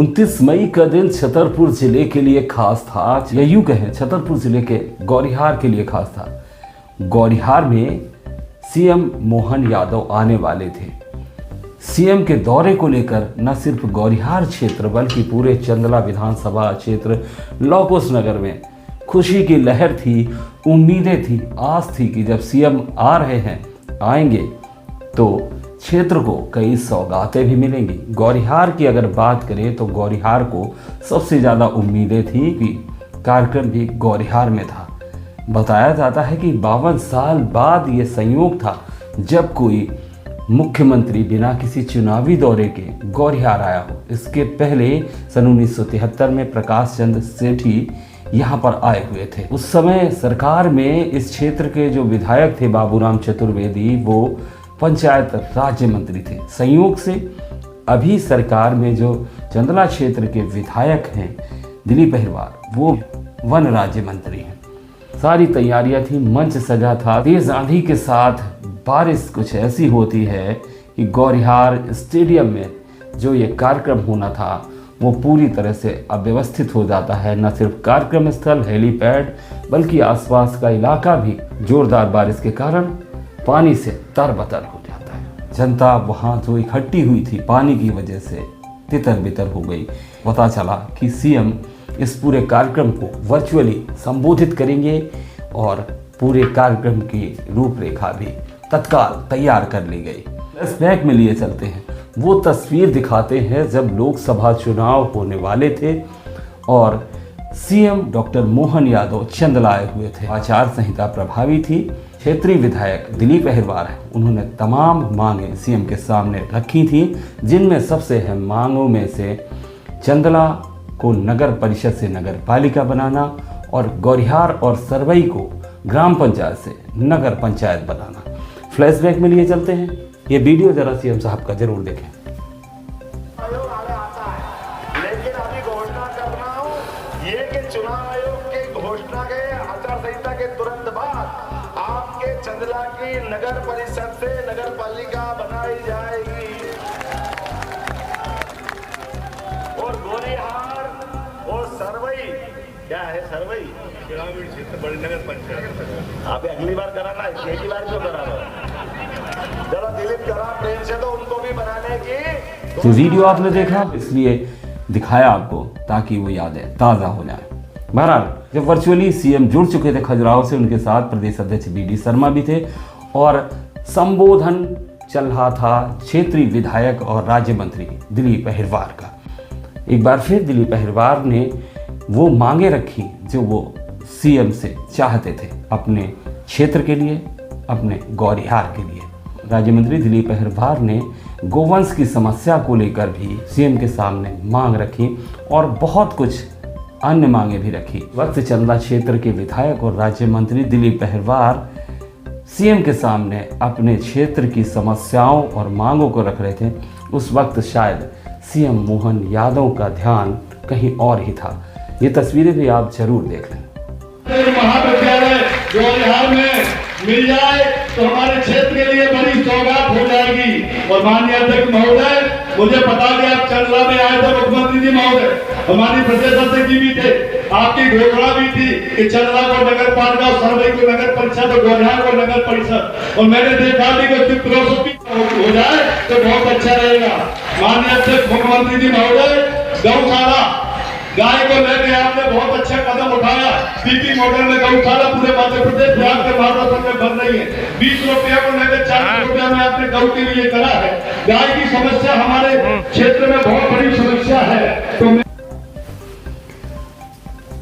29 मई का दिन छतरपुर जिले के लिए खास था, या यूं कहें छतरपुर जिले के गौरिहार के लिए खास था। गौरिहार में सीएम मोहन यादव आने वाले थे। सीएम के दौरे को लेकर न सिर्फ गौरिहार क्षेत्र बल्कि पूरे चंदला विधानसभा क्षेत्र लौकुश नगर में खुशी की लहर थी, उम्मीदें थी, आस थी कि जब सीएम आ रहे हैं, आएंगे तो क्षेत्र को कई सौगातें भी मिलेंगी। गौरिहार की अगर बात करें तो गौरिहार को सबसे ज़्यादा उम्मीदें थी कि कार्यक्रम भी गौरिहार में था। बताया जाता है कि 52 साल बाद ये संयोग था जब कोई मुख्यमंत्री बिना किसी चुनावी दौरे के गौरिहार आया हो। इसके पहले सन 1973 में प्रकाश चंद्र सेठी यहाँ पर आए हुए थे। उस समय सरकार में इस क्षेत्र के जो विधायक थे बाबूराम चतुर्वेदी, वो पंचायत राज्य मंत्री थे। संयोग से अभी सरकार में जो चंदला क्षेत्र के विधायक हैं दिलीप अहिरवार, वो वन राज्य मंत्री हैं। सारी तैयारियां थी, मंच सजा था। तेज आंधी के साथ बारिश कुछ ऐसी होती है कि गौरिहार स्टेडियम में जो ये कार्यक्रम होना था वो पूरी तरह से अव्यवस्थित हो जाता है। न सिर्फ कार्यक्रम स्थल, हेलीपैड, बल्कि आसपास का इलाका भी जोरदार बारिश के कारण पानी से तरबतर हो जाता है। जनता वहाँ जो इकट्ठी हुई थी पानी की वजह से तितर बितर हो गई। पता चला कि सीएम इस पूरे कार्यक्रम को वर्चुअली संबोधित करेंगे और पूरे कार्यक्रम की रूपरेखा भी तत्काल तैयार कर ली गई। फ्लैशबैक में लिए चलते हैं, वो तस्वीर दिखाते हैं जब लोकसभा चुनाव होने वाले थे और सीएम डॉक्टर मोहन यादव चंदला आए हुए थे। आचार संहिता प्रभावी थी। क्षेत्रीय विधायक दिलीप अहिरवार हैं, उन्होंने तमाम मांगे सीएम के सामने रखी थी, जिनमें सबसे अहम मांगों में से चंदला को नगर परिषद से नगर पालिका बनाना और गौरिहार और सरवई को ग्राम पंचायत से नगर पंचायत बनाना। फ्लैशबैक में लिए चलते हैं, ये वीडियो जरा सीएम साहब का जरूर देखें। लेकिन अभी घोषणा कर रहा हूं ये कि चुनाव आयोग की घोषणा के आचार संहिता के तुरंत बाद आपके चंदला की नगर परिषद से नगर पालिका बनाई जाएगी और गौरिहार और सरवई, क्या है सरवई, ग्रामीण क्षेत्र बड़ी नगर पंचायत। आप अगली बार कराना है, पहली बार क्यों करा रहे हो? जरा दिलीप करा प्रेम से, तो उनको भी बनाने की। तो वीडियो आपने देखा, इसलिए दिखाया आपको ताकि वो यादें ताज़ा हो जाए। बहरहाल जब वर्चुअली सीएम जुड़ चुके थे खजुराहो से, उनके साथ प्रदेश अध्यक्ष बीडी शर्मा भी थे और संबोधन चल रहा था क्षेत्रीय विधायक और राज्य मंत्री दिलीप अहिरवार का। एक बार फिर दिलीप अहिरवार ने वो मांगे रखी जो वो सीएम से चाहते थे अपने क्षेत्र के लिए, अपने गौरिहार के लिए। राज्य मंत्री दिलीप अहिरवार ने गोवंश की समस्या को लेकर भी सीएम के सामने मांग रखी और बहुत कुछ अन्य मांगे भी रखी। वक्त चंदला क्षेत्र के विधायक और राज्य मंत्री दिलीप अहिरवार सीएम के सामने अपने क्षेत्र की समस्याओं और मांगों को रख रहे थे। उस वक्त शायद सीएम मोहन यादव का ध्यान कहीं और ही था। ये तस्वीरें भी आप जरूर देख लें। महाविद्यालय गौरिहार में मिल जाए तो हमारे क्षेत्र के लिए बड़ी सौगात हो जाएगी। और माननीय अध्यक्ष महोदय, मुझे बता दें आप चंदला में आए थे मुख्यमंत्री जी महोदय, हमारी प्रदेश अध्यक्ष जी भी थे, आपकी घोषणा भी थी कि चंदला को नगर पालिका और सरवई को नगर परिषद और गौरिहार को नगर परिषद। और मैंने देखा भी कि फिलोसफी हो जाए तो बहुत अच्छा रहेगा। माननीय अध्यक्ष मुख्यमंत्री जी महोदय, गौशाला गाय को लेकर आपने बहुत अच्छा कदम उठाया। पीपी मॉडल में गौशाला पूरे मध्य प्रदेश बिहार के महाराष्ट्र में बन रही है। 20 रुपया को लेकर 40 रुपया में आपने गौ के लिए करा है। गाय की समस्या हमारे क्षेत्र में बहुत बड़ी समस्या है। तो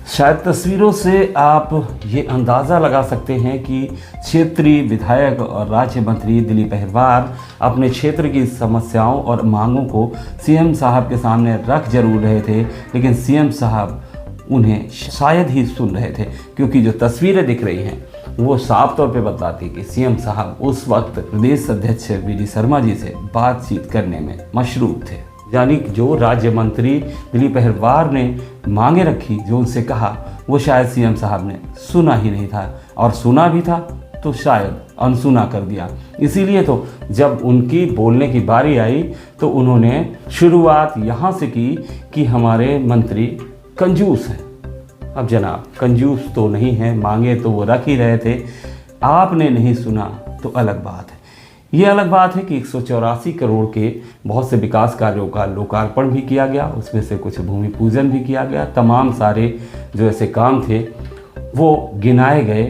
शायद तस्वीरों से आप ये अंदाज़ा लगा सकते हैं कि क्षेत्रीय विधायक और राज्य मंत्री दिलीप अहिरवार अपने क्षेत्र की समस्याओं और मांगों को सीएम साहब के सामने रख जरूर रहे थे, लेकिन सीएम साहब उन्हें शायद ही सुन रहे थे, क्योंकि जो तस्वीरें दिख रही हैं वो साफ तौर पे बताती कि सीएम साहब उस वक्त प्रदेश अध्यक्ष बीडी शर्मा जी से बातचीत करने में मशरूफ थे। यानी जो राज्य मंत्री दिलीप अहिरवार ने मांगे रखी, जो उनसे कहा, वो शायद सीएम साहब ने सुना ही नहीं था, और सुना भी था तो शायद अनसुना कर दिया। इसीलिए तो जब उनकी बोलने की बारी आई तो उन्होंने शुरुआत यहाँ से की कि हमारे मंत्री कंजूस हैं। अब जनाब, कंजूस तो नहीं है, मांगे तो वो रख ही रहे थे, आपने नहीं सुना तो अलग बात है। ये अलग बात है कि 184 करोड़ के बहुत से विकास कार्यों का लोकार्पण भी किया गया, उसमें से कुछ भूमि पूजन भी किया गया। तमाम सारे जो ऐसे काम थे वो गिनाए गए।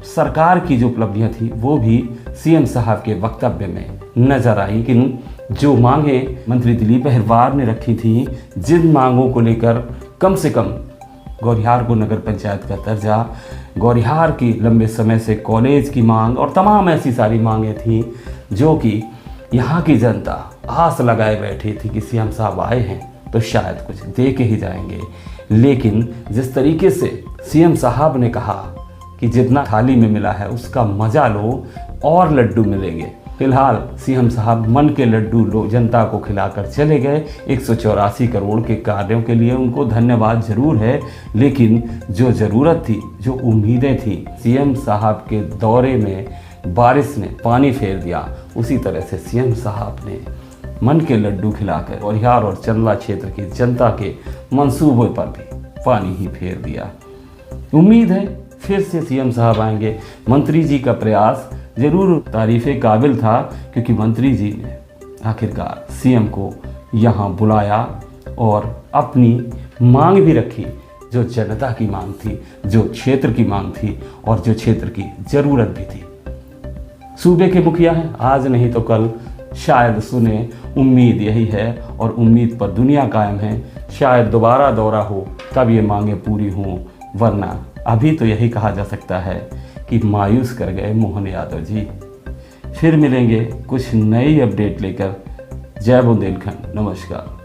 सरकार की जो उपलब्धियां थी वो भी सीएम साहब के वक्तव्य में नजर आई। लेकिन जो मांगे मंत्री दिलीप अहिरवार ने रखी थी, जिन मांगों को लेकर कम से कम गौरिहार को नगर पंचायत का दर्जा, गौरिहार की लंबे समय से कॉलेज की मांग और तमाम ऐसी सारी मांगें थीं जो कि यहाँ की जनता आस लगाए बैठी थी कि सीएम साहब आए हैं तो शायद कुछ दे के ही जाएंगे। लेकिन जिस तरीके से सीएम साहब ने कहा कि जितना थाली में मिला है उसका मजा लो और लड्डू मिलेंगे, फिलहाल सीएम साहब मन के लड्डू जनता को खिलाकर चले गए। 184 करोड़ के कार्यों के लिए उनको धन्यवाद जरूर है, लेकिन जो ज़रूरत थी, जो उम्मीदें थी, सीएम साहब के दौरे में बारिश ने पानी फेर दिया। उसी तरह से सीएम साहब ने मन के लड्डू खिलाकर गौरिहार और चंदला क्षेत्र की जनता के मंसूबों पर भी पानी ही फेर दिया। उम्मीद है फिर से सीएम साहब आएंगे। मंत्री जी का प्रयास जरूर तारीफ़े काबिल था, क्योंकि मंत्री जी ने आखिरकार सीएम को यहाँ बुलाया और अपनी मांग भी रखी, जो जनता की मांग थी, जो क्षेत्र की मांग थी और जो क्षेत्र की ज़रूरत भी थी। सूबे के मुखिया हैं, आज नहीं तो कल शायद सुने, उम्मीद यही है और उम्मीद पर दुनिया कायम है। शायद दोबारा दौरा हो तब ये मांगें पूरी हों, वरना अभी तो यही कहा जा सकता है कि मायूस कर गए मोहन यादव जी। फिर मिलेंगे कुछ नई अपडेट लेकर। जय बुंदेलखंड, नमस्कार।